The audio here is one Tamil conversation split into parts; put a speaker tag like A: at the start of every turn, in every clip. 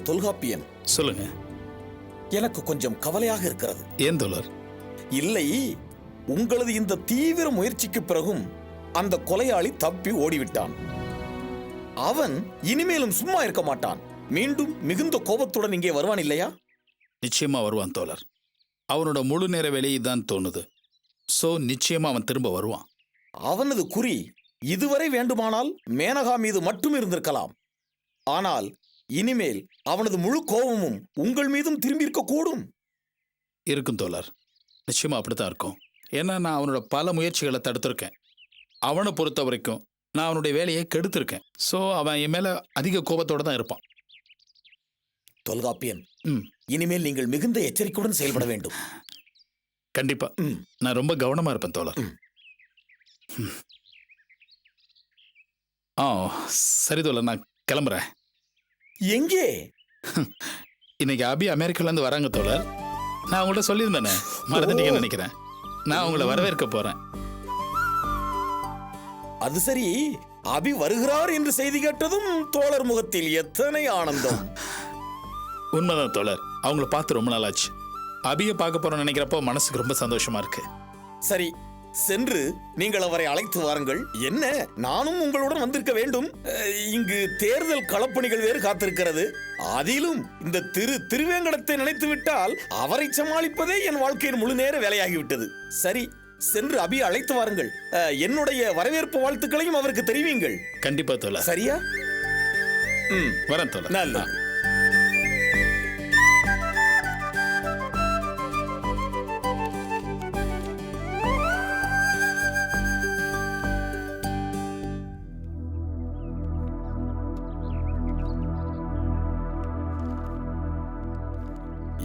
A: தொல்காப்பியன்,
B: சொல்லுங்க.
A: எனக்கு கொஞ்சம் கவலையாக இருக்கிறது.
B: ஏன் தோழர்?
A: இல்லை, உங்களது இந்த தீவிர முயற்சிக்கு பிறகும் அந்த கொலையாளி தப்பி ஓடிவிட்டான். அவன் இனிமேலும் சும்மா இருக்க மாட்டான். மீண்டும் மிகுந்த கோபத்துடன் இங்கே வருவான் இல்லையா?
B: நிச்சயமா வருவான் தோழர். அவனோட முழு நேர வேலையை தான் தோணுது. சோ நிச்சயமா அவன் திரும்ப வருவான்.
A: அவனது குறி இதுவரை வேண்டுமானால் மேனகா மீது மட்டும் இருந்திருக்கலாம். ஆனால் இனிமேல் அவனது முழு கோபமும் உங்கள் மீதும் திரும்பி இருக்க கூடும்.
B: இருக்கும் தோழர், நிச்சயமா அப்படித்தான் இருக்கும். ஏன்னா நான் அவனோட பல முயற்சிகளை தடுத்திருக்கேன். அவனை பொறுத்த வரைக்கும் நான் அவனுடைய வேலையை கெடுத்திருக்கேன். ஸோ அவன் என் மேல அதிக கோபத்தோட தான் இருப்பான்.
A: தொல்காப்பியன், இனிமேல் நீங்கள் மிகுந்த எச்சரிக்கையுடன் செயல்பட வேண்டும்.
B: கண்டிப்பா நான் ரொம்ப கவனமா இருப்பேன் தோழர். சரி தோழர், நான் கிளம்புறேன்.
A: எங்கே?
B: இன்னைக்கு அபி அமெரிக்கால இருந்து வராங்க தோழர். நான் உங்கள்ட்ட சொல்லியிருந்தேனே, மறந்துட்டீங்கன்னு நினைக்கிறேன். நான் உங்களை வரவேற்க போறேன்.
A: அது சரி, அபி வருகிறார் என்று செய்தி கேட்டதும் தோழர் முகத்தில் எத்தனை ஆனந்தம்!
B: உண்மைதான் தோழர், அவங்கள பார்த்து ரொம்ப நாள் ஆச்சு. அபியை பார்க்க போறோம்னு நினைக்கிறப்போ மனசுக்கு ரொம்ப சந்தோஷமா இருக்கு.
A: சரி, சென்று நீங்கள் அவரை அழைத்து வாருங்கள். என்ன, நானும் உங்களுடன் வந்திருக்க வேண்டும். இங்கு தேர்தல் களப்பணிகள் வேறு காத்திருக்கிறது. அதிலும் இந்த திருவேங்கடத்தை நினைத்து விட்டால் அவரை சமாளிப்பதே என் வாழ்க்கையின் முழு நேர வேலையாகிவிட்டது. சரி, சென்று அபியை அழைத்து வாருங்கள். என்னுடைய வரவேற்பு வாழ்த்துக்களையும் அவருக்கு தெரிவிங்கள்.
B: கண்டிப்பா தோழர்.
A: சரியா?
B: வரேன் தோழர்.
A: நல்ல.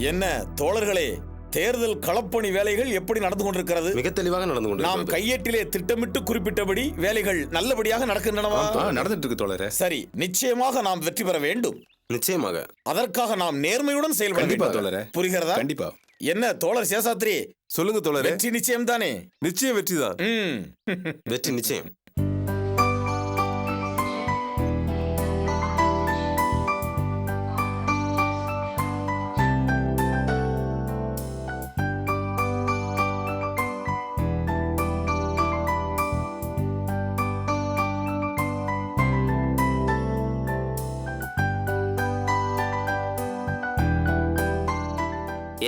A: என்ன தோழர்களே, தேர்தல் களப்பணி வேலைகள் எப்படி நடந்து கொண்டிருக்கிறது?
C: மிக தெளிவாக நடந்து கொண்டிருக்கிறது.
A: நாம் கையேட்டிலே திட்டமிட்டு குறிப்பிட்டபடி வேலைகள் நல்லபடியாக நடக்கின்றனவா?
C: நடந்துட்டு இருக்கு தோழரே.
A: சரி, நிச்சயமாக நாம் வெற்றி பெற வேண்டும்.
C: நிச்சயமாக.
A: அதற்காக நாம் நேர்மையுடன் செயல்பட வேண்டும் தோழரே. புரிகிறதா?
C: கண்டிப்பா.
A: என்ன தோழர் சேசாத்ரி,
C: சொல்லுங்க தோழரே.
A: வெற்றி நிச்சயம் தானே?
C: நிச்சயம் வெற்றிதான். வெற்றி நிச்சயம்.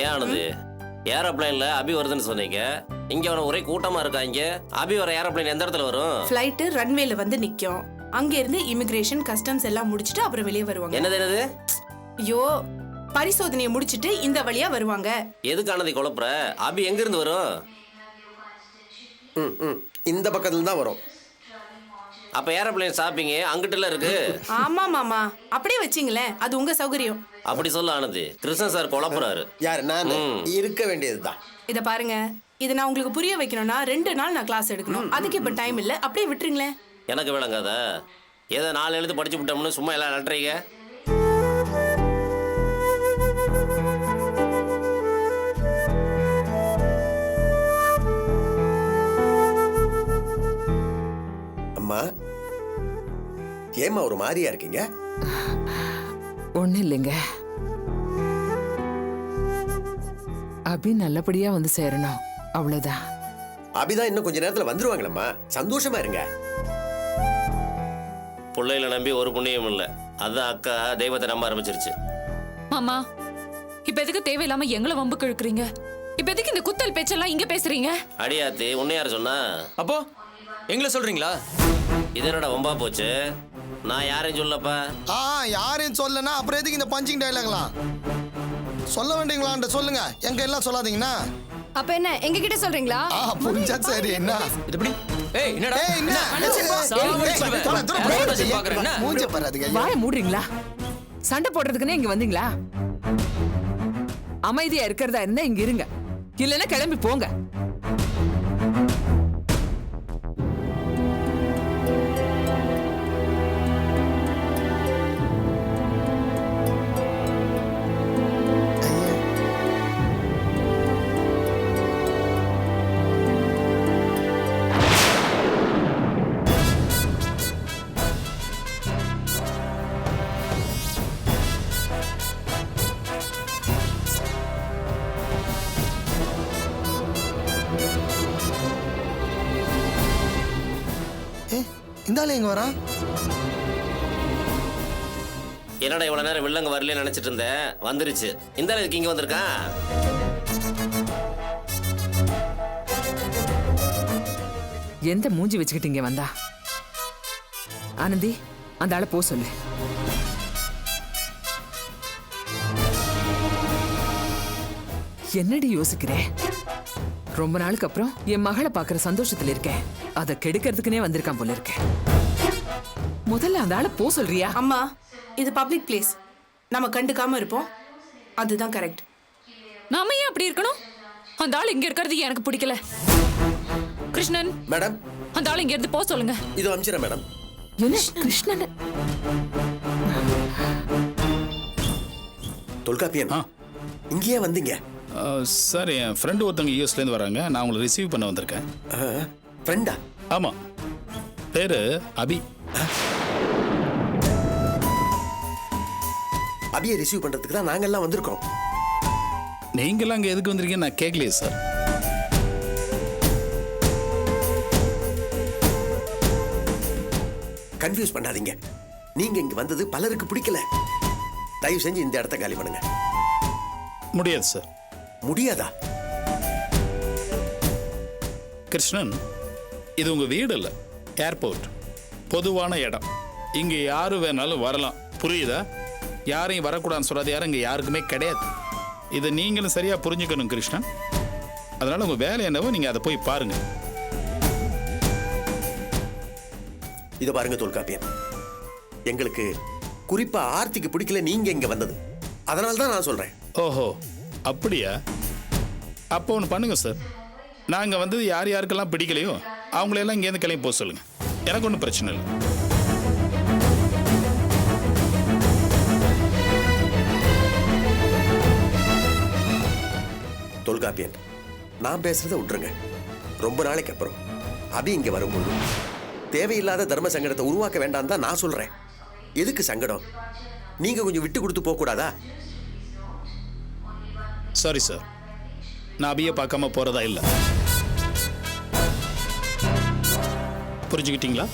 D: ஏன் ஆனது, ஏரோப்ளைன்ல அபி வருதுன்னு சொன்னீங்க. இங்க அவன ஒரே கூட்டமா இருக்காங்க. அபி வர ஏரோப்ளைன் எந்த இடத்துல வரும்?
E: ஃளைட் ரன்வேல வந்து நிக்கும். அங்க இருந்து இமிகிரேஷன் கஸ்டம்ஸ் எல்லாம் முடிச்சிட்டு அப்புறம் வெளியே வருவாங்க.
D: என்னது?
E: ஐயோ, பரிசோதனையை முடிச்சிட்டு இந்த வழியா வருவாங்க.
D: எதுக்கானது குழப்பற? அபி எங்க இருந்து வரும்?
C: இந்த பக்கத்துல தான் வரும்.
D: அப்ப ஏரோப்ளைன் ஸ்டாப்பிங் அங்கிட்டுல இருக்கு.
E: ஆமா மாமா, அப்படியே வச்சீங்களே, அது உங்க சௌகரியம்.
D: அப்படி சொல்ல ஆனது. கிருஷ்ணன் சார் குழப்பறாரு.
C: யார்? நான் இருக்க வேண்டியதுதான்.
E: இத பாருங்க, இத நான் உங்களுக்கு புரிய வைக்கணும்னா 2 நாள் நான் கிளாஸ் எடுக்கணும். அதுக்கு இப்ப டைம் இல்ல, அப்படியே விட்டுருங்களேன்.
D: எனக்கு விளங்காத. ஏதோ 4 எழுத்து படிச்சு விட்டோம்னு சும்மா எல்லாம் நட்டுறீங்க.
C: அம்மா, ஏமா ஒரு மாதிரியா இருக்கீங்க?
F: ஒண்ணு இல்லைங்க, அபி நல்லபடியா வந்து சேரணும், அவ்வளவுதான்.
C: அபிதான் இன்னும் கொஞ்ச நேரத்துல வந்துருவாங்களம்மா, சந்தோஷமா இருங்க.
D: பிள்ளைகளை நம்பி ஒரு புண்ணியம் இல்ல. அதான் அக்கா தெய்வத்தை நம்ப ஆரம்பிச்சிருச்சு.
G: மாமா, இப்ப எதுக்கு தேவையில்லாம எங்களை வம்புக்கு இழுக்கிறீங்க? இப்ப எதுக்கு இந்த குத்தல் பேச்செல்லாம் இங்க பேசுறீங்க?
D: அடியாத்தி, உன்னை யார் சொன்னா?
H: அப்போ எங்களை சொல்றீங்களா?
D: இது என்னடா வம்பா போச்சு? நான் யாரையும் சொல்லப்பா.
I: யாரையும் சொல்லனா அப்புறம் எதுக்கு இந்த பஞ்சிங் டயலாக்லாம் சொல்ல வேண்டியங்களா? சொல்லுங்க, எங்க எல்லாம் சொல்லாதீங்கன்னா.
G: அப்ப என்ன எங்க கிட்ட சொல்றீங்களா?
I: புரிஞ்சா சரி. என்ன
H: இது எப்படி? ஏய், என்னடா?
I: மூஞ்ச பாராதுங்க.
F: வாய மூடுறீங்களா? சண்டை போடுறதுக்குன்னு இங்க வந்தீங்களா? அமைதியா இருக்கிறதா இருந்தா இங்க இருங்க, இல்லைன்னா கிளம்பி போங்க.
I: இந்த ஆளு எங்க வரான்?
D: என்னடா இவ்வளவு நேரம் வில்லங்க வரலன்னு நினைச்சிட்டு இருந்தேன், வந்துருச்சு. இந்த இதுக்கு இங்க வந்திருக்கான்.
F: எந்த மூஞ்சி வச்சுக்கிட்டு இங்க வந்தா? ஆனந்தி, அந்த ஆளை போ சொல்லு. என்னடி யோசிக்கிறேன்? ரொம்ப நாளுக்கு அப்புறம் என் மகளை பாக்குற சந்தோஷத்துல இருக்கேன். அதை கெடுக்கிறதுக்குனே வந்திருக்கான் போல இருக்கேன். முதல்ல அந்த ஆளை போ சொல்றியா?
E: அம்மா, இது பப்ளிக் பிளேஸ், நம்ம கண்டுக்காம இருப்போம், அதுதான் கரெக்ட்.
G: நாம ஏன் அப்படி இருக்கணும்? அந்த ஆள் இங்க இருக்கிறது எனக்கு பிடிக்கல. கிருஷ்ணன்
C: மேடம்,
G: அந்த ஆள் இங்க இருந்து போக சொல்லுங்க.
C: இது அமிச்சிரேன் மேடம்.
F: என்ன கிருஷ்ணன்?
C: தொல்காப்பியன், இங்கேயே வந்தீங்க?
B: சார், என் ஃப்ரெண்டு ஒருத்தவங்க யூஎஸ்லேருந்து வராங்க. நான் அவங்களை ரிசீவ் பண்ண வந்திருக்கேன்.
C: ஃப்ரெண்டா?
B: ஆமாம், பேர் அபி.
C: அபியை ரிசீவ் பண்றதுக்கு தான் நாங்கெல்லாம் வந்திருக்கோம்.
B: நீங்களாம் அங்கே எதுக்கு வந்திருக்கீங்கன்னு நான் கேட்கலையே சார்.
C: கன்ஃபியூஸ் பண்ணாதீங்க. நீங்க இங்க வந்தது பலருக்கு பிடிக்கல. தயவு செஞ்சு இந்த இடத்த காலி பண்ணுங்க.
B: முடியாது சார்.
C: முடியாதா?
B: கிருஷ்ணன், இது உங்கள் வீடு இல்லை, ஏர்போர்ட், பொதுவான இடம். இங்கே யாரு வேணாலும் வரலாம், புரியுதா? யாரையும் வரக்கூடாதுன்னு சொல்லாது யாரும் இங்கே யாருக்குமே கிடையாது. இதை நீங்களும் சரியாக புரிஞ்சுக்கணும் கிருஷ்ணன். அதனால் உங்கள் வேலை என்னவோ நீங்கள் அதை போய் பாருங்க.
C: இதை பாருங்க தொல்காப்பியன், எங்களுக்கு குறிப்பா ஆர்த்திக்கு பிடிக்கல நீங்க இங்க வந்தது. அதனால தான் நான் சொல்றேன்.
B: ஓஹோ, அப்படியா? அப்போ ஒன்று பண்ணுங்க சார். நாங்கள் வந்தது யார் யாருக்கெல்லாம் பிடிக்கலையோ அவங்களையெல்லாம் இங்கேருந்து கிளம்பி போக சொல்லுங்கள். எனக்கு ஒன்றும் பிரச்சனை இல்லை.
C: தொல்காப்பியன், நான் பேசுறதை விட்டுருங்க. ரொம்ப நாளைக்கு அப்புறம் அபி இங்க வரும்போது தேவையில்லாத தர்ம சங்கடத்தை உருவாக்க வேண்டாம் தான் நான் சொல்றேன். எதுக்கு சங்கடம்? நீங்க கொஞ்சம் விட்டு கொடுத்து போக கூடாதா?
B: சாரி சார், நான் அபியை பார்க்காம போறதா இல்லை. புரிஞ்சுக்கிட்டீங்களா?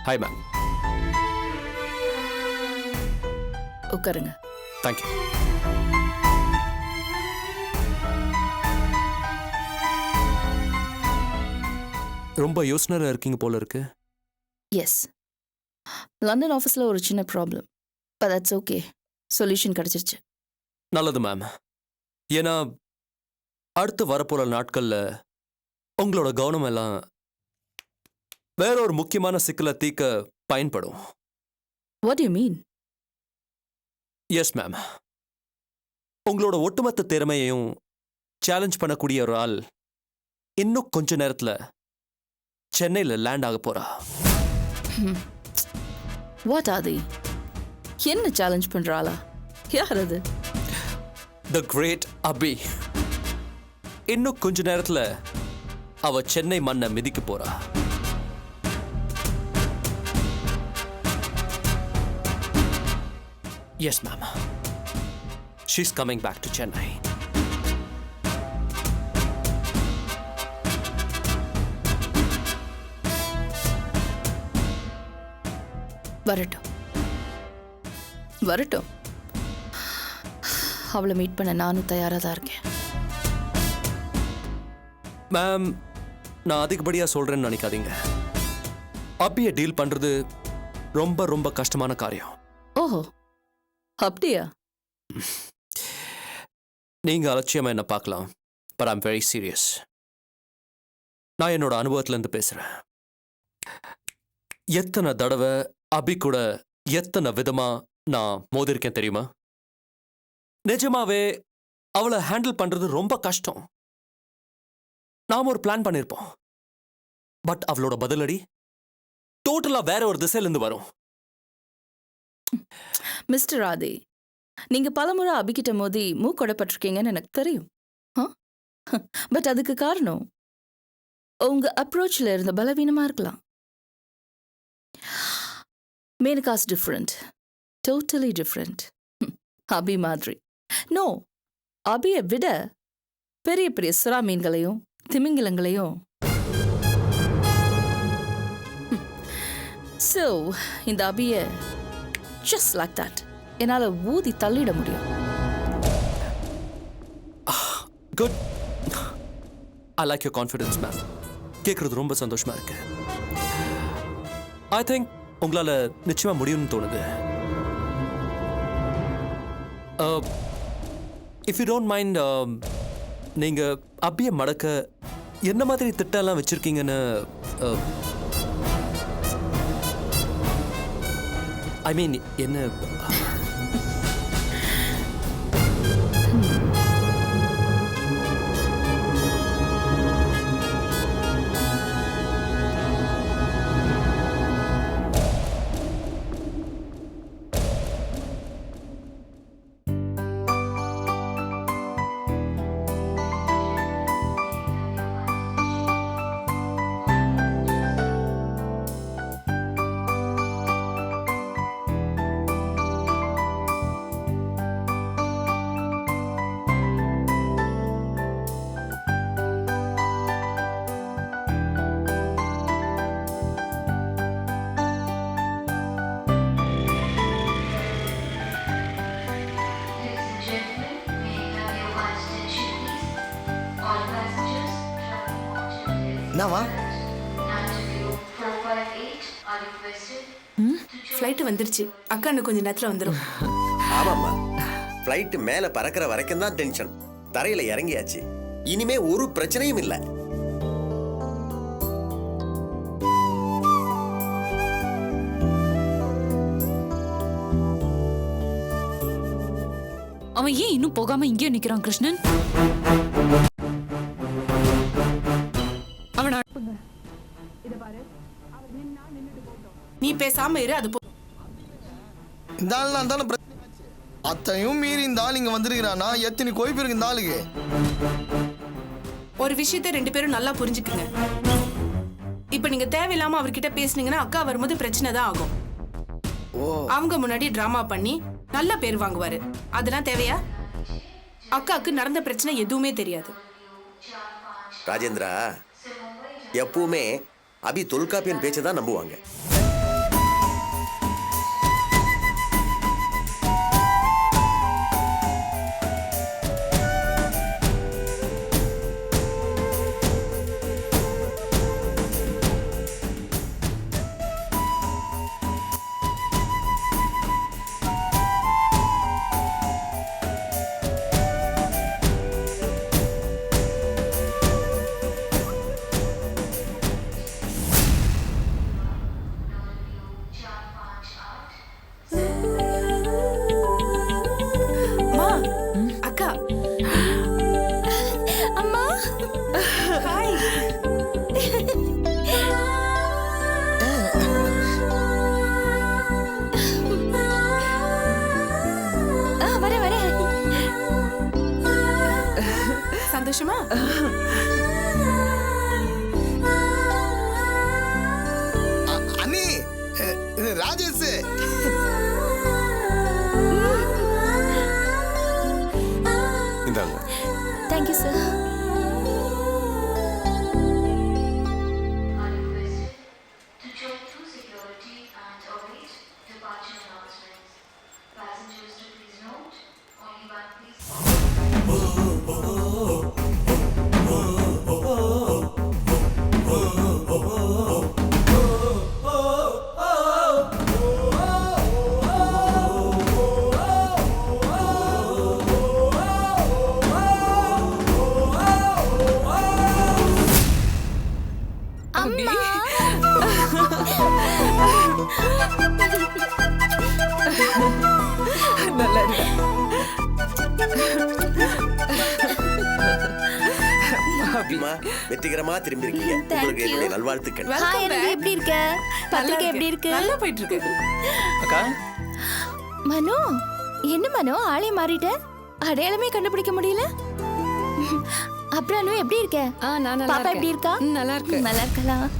H: Hi ma'am.
J: உட்காருங்க.
H: தேங்க்யூ. ரொம்ப யோசனையில் இருக்கீங்க போல இருக்கு.
J: எஸ், லண்டன் ஆஃபீஸில் ஒரு சின்ன problem, but that's okay, solution கிடச்சிருச்சு.
H: நல்லது மேம். ஏன்னா அடுத்து வரப்போகிற நாட்களில் உங்களோட கவனம் எல்லாம் வேற ஒரு முக்கியமான சிக்கலை தீர்க்க பயன்படும்.
J: What you mean?
H: Yes ma'am, உங்களோட ஒட்டுமொத்த திறமையையும் சேலஞ்ச் பண்ணக்கூடிய ஒரு ஆள் இன்னும் கொஞ்ச நேரத்தில் சென்னையில் லேண்ட் ஆக போறா.
J: வாட் ஆதி? என்ன சேலஞ்ச் பண்றாளா? யார் அது?
H: த கிரேட் அபி. இன்னும் கொஞ்ச நேரத்தில் அவ சென்னை மண்ணை மிதிக்க போறா. Yes, ma'am. She's coming back to Chennai.
J: வரட்டும் வரட்டும், அவளை மீட் பண்ண நானும் தயாராக தான் இருக்கேன்.
H: மேம், நான் அதிகப்படியாக சொல்கிறேன்னு நினைக்காதீங்க. அபியை டீல் பண்ணுறது ரொம்ப ரொம்ப கஷ்டமான காரியம்.
J: ஓஹோ, அப்படியா?
H: நீங்கள் அலட்சியமாக என்ன பார்க்கலாம், பட் ஐம் வெரி சீரியஸ். நான் என்னோட அனுபவத்திலேருந்து பேசுகிறேன். எத்தனை தடவை அபி கூட எத்தனை விதமாக நான் மோதிருக்கேன் தெரியுமா? நிஜமாவே அவளை ஹேண்டில் பண்றது ரொம்ப கஷ்டம். நாம ஒரு பிளான் பண்ணிருப்போம். பட் அவளோட பதிலடி டோட்டலா வேற ஒரு திசையில இருந்து வரும்.
J: மிஸ்டர் ராதே, நீங்க பலமுறை அபிகிட்ட மோதி மூக்கொடப்பட்டிருக்கீங்கன்னு எனக்கு தெரியும். பட் அதுக்கு காரணம் உங்க அப்ரோச்ல இருந்த பலவீனமா இருக்கலாம். Menaka's different, totally different. அபி மாதிரி. நோ, அபியை விட பெரிய பெரிய சுறா மீன்களையும் திமிங்கிலங்களையும். ஸோ இந்த அபியை just like that என்னால ஊதி தள்ளிட முடியும்.
H: Good. I like your confidence ma'am. கேட்கறது ரொம்ப சந்தோஷமா இருக்கு. ஐ திங்க் உங்களால நிச்சயமா முடியும்னு தோணுது. இஃப் யூ டோன்ட் மைண்ட், நீங்க அபியை மடக்க என்ன மாதிரி திட்டம்லாம் வச்சிருக்கீங்கன்னு ஐ மீன் என்ன?
I: என்னவா?
E: ஃப்ளைட் வந்துருச்சு. அக்கா இன்னும் கொஞ்ச நேரத்துல வந்துடும்.
C: ஆமாம்மா, ஃப்ளைட் மேல பறக்கிற வரைக்கும் தான் டென்ஷன். தரையில இறங்கியாச்சு, இனிமே ஒரு பிரச்சனையும் இல்லை.
G: அவன் ஏன் இன்னும் போகாம இங்கே நிக்கிறான் கிருஷ்ணன்? அவன்
E: நீ பேசாம இரு. அது
I: இந்த ஆள் நான் தானே அத்தையும் மீறி இந்த ஆள் இங்க வந்திருக்கிறானா? எத்தனை கோய்ப்பு இருக்கு இந்த ஆளுக்கு?
E: ஒரு விஷயத்தை ரெண்டு பேரும் நல்லா புரிஞ்சுக்குங்க. இப்ப நீங்க தேவையில்லாம அவர்கிட்ட பேசுனீங்கன்னா அக்கா வரும்போது பிரச்சனை தான் ஆகும். அவங்க முன்னாடி டிராமா பண்ணி நல்ல பேர் வாங்குவாரு. அதெல்லாம் தேவையா? அக்காவுக்கு நடந்த பிரச்சனை எதுவுமே தெரியாது.
C: ராஜேந்திரா, எப்பவுமே அபி தொல்காப்பியன் பேச்சை தான் நம்புவாங்க.
E: சந்தோஷமா?
I: அண்ணி, ராஜேஷ்.
C: இந்தாங்க.
J: Thank you sir.
F: நல்லா இருக்கு.
C: அம்மா, வெற்றிகரமா திரும்பி இருக்கீங்க. உங்களுக்கு என்னுடைய நல்வாழ்த்துக்கள்.
J: ஹாய் அனு, எப்படி இருக்க? பத்திரிக்கை எப்படி இருக்கு?
E: நல்லா போயிட்டு இருக்கு.
H: அக்கா
J: மனோ, என்ன மனோ ஆளே மாறிட்ட? அடையாளமே கண்டுபிடிக்க முடியல. அப்புறம் அனு எப்படி இருக்க? பாப்பா எப்படி இருக்கா?
G: நல்லா இருக்கு.
J: நல்லா இருக்கலாம்.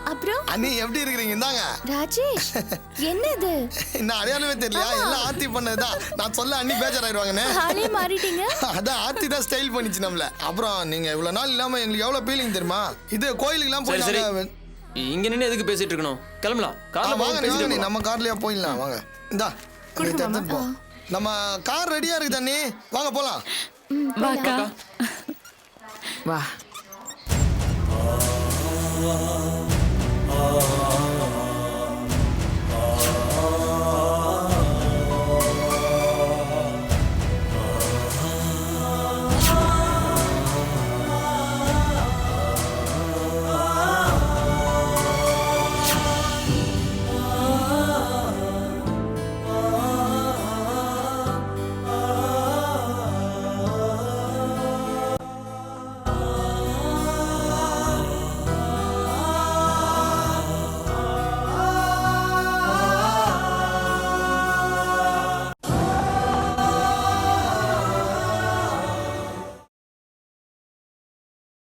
J: அப்புறம்
I: அண்ணி எப்படி இருக்கிறீங்க? இந்தாங்க.
J: ராஜேஷ், என்ன இது?
I: என்ன அடையாளமே தெரியலையா? எல்லாம் ஆர்த்தி பண்ணதுதான். நான் சொல்ல அண்ணி பேஜராயிருவாங்கன்னு.
J: ஆளே மாறிட்டீங்க.
I: அதான் ஆர்த்தி தான் ஸ்டைல் பண்ணிச்சு நம்மள. அப்புறம் நீங்க இவ்வளவு நாள் இல்லாம எங்களுக்கு எவ்வளவு ஃபீலிங் தெரியுமா? இது கோயிலுக்கு எல்லாம் போய்
H: சரி,
I: நாங்க-
H: இங்க நின்று எதுக்கு பேசிட்டு இருக்கணும்? கிளம்பலாம். கார்ல
I: வாங்க
H: போய்
I: நீ,
H: பேசிட்டு
I: வாங்க நீ,
H: போலாம்.
I: நம்ம கார்லயே போயிடலாம். வாங்க. இந்தா
E: கொடுங்க
I: எடுத்துட்டு போ. நம்ம கார் ரெடியா இருக்கு தண்ணி. வாங்க போலாம்.
G: வாக்கா.
F: வா